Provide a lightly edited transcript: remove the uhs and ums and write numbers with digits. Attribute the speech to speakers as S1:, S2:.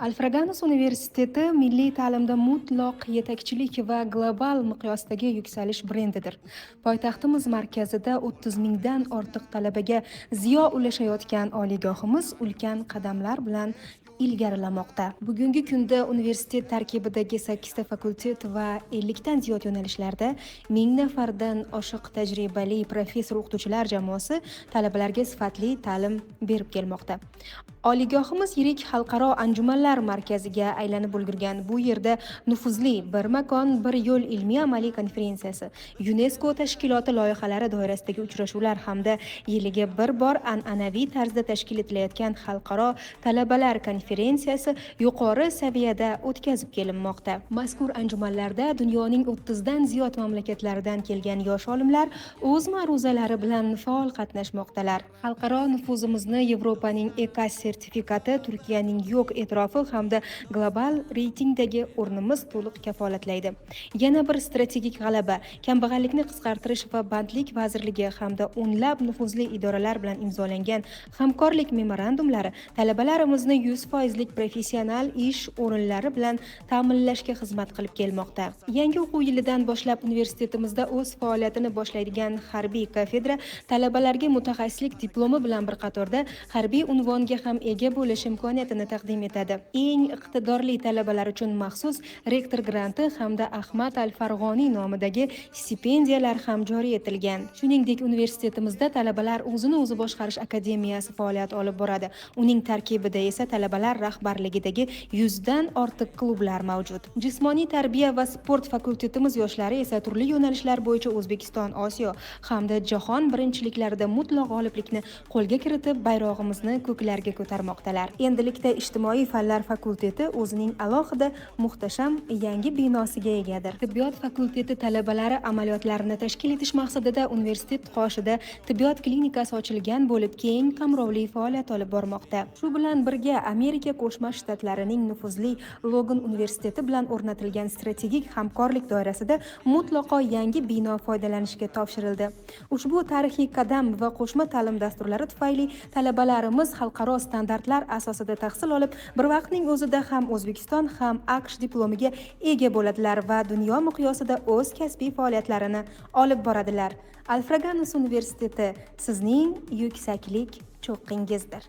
S1: Alfraganus universiteti milliy ta'limda mutlaq yetakchilik va global miqyosdagi yuksalish brendidir. Poytaxtimiz markazida 30 mingdan ortiq talabaga ziyo ulashayotgan oliygohimiz ulkan qadamlar bilan ilgarilamoqda. Bugungi kunda universitet tarkibidagi 8 ta fakultet va 50 dan ziyod yo'nalishlarda 1000 nafardan oshiq tajribali professor-o'qituvchilar jamoasi talabalarga sifatli ta'lim berib kelmoqda. Oliygohimiz yirik xalqaro anjumanlar markaziga aylanib ulgurgan. Bu yerda nufuzli bir makon, bir yo'l ilmiy-amaliy konferensiyasi, UNESCO tashkiloti loyihalari doirasidagi uchrashuvlar hamda yiliga bir bor an'anaviy tarzda tashkil etilayotgan xalqaro talabalar konferensiyasi yuqori saviyada o'tkazib kelinmoqda. Mazkur anjumanlarda dunyoning 30 dan ziyod mamlakatlaridan kelgan yosh olimlar o'z ma'ruzalari bilan faol qatnashmoqdalar. Xalqaro nufuzimizni Yevropaning ECAS sertifikati, Turkiyaning yo'q e'tirofi hamda global reytingdagi o'rnimiz to'liq kafolatlaydi. Yana bir strategik g'alaba kambag'allikni qisqartirish va bandlik vazirligi hamda o'nlab nufuzli idoralar bilan imzolangan hamkorlik memorandumlari talabalarimizni 100% professional ish o'rinlari bilan ta'minlashga xizmat qilib kelmoqda. Yangi o'quv yilidan boshlab universitetimizda o'z faoliyatini boshlaydigan harbiy kafedra talabalarga mutaxassislik diplomi bilan bir qatorda harbiy unvonga ham ega bo'lish imkoniyatini taqdim etadi. Eng iqtidorli talabalar uchun maxsus rektor granti hamda Ahmad al-Farg'oniy nomidagi stipendiyalar ham joriy etilgan. Shuningdek, universitetimizda talabalar o'zini o'zi boshqarish akademiyasi faoliyat olib boradi. Uning tarkibida esa talabalar rahbarligidagi 100 dan ortiq klublar mavjud. Jismoniy tarbiya va sport fakultetimiz yoshlari esa turli yo'nalishlar bo'yicha O'zbekiston, Osiyo hamda jahon birinchiliklarida mutlaq g'oliblikni qo'lga kiritib, bayrog'imizni ko'klarga ko'tarmoqdalar. Endilikda ijtimoiy fanlar fakulteti o'zining alohida muhtasham yangi binosiga egadir. Tibbiyot fakulteti talabalari amaliyotlarini tashkil etish maqsadida universitet qoshida tibbiyot klinikasi ochilgan bo'lib, keng qamrovli faoliyat olib bormoqda. Shu bilan birga Amerika Qo'shma Shtatlarining nufuzli Logan universiteti bilan o'rnatilgan strategik hamkorlik doirasida mutlaqo yangi bino foydalanishga topshirildi. Ushbu tarixiy qadam va qo'shma ta'lim dasturlari tufayli talabalarimiz xalqaro standartlar asosida tahsil olib, bir vaqtning o'zida ham O'zbekiston ham AQSh diplomiga ega bo'ladilar va dunyo miqyosida o'z kasbiy faoliyatlarini olib boradilar. Alfraganus universiteti sizning yuksaklik cho'qqingizdir.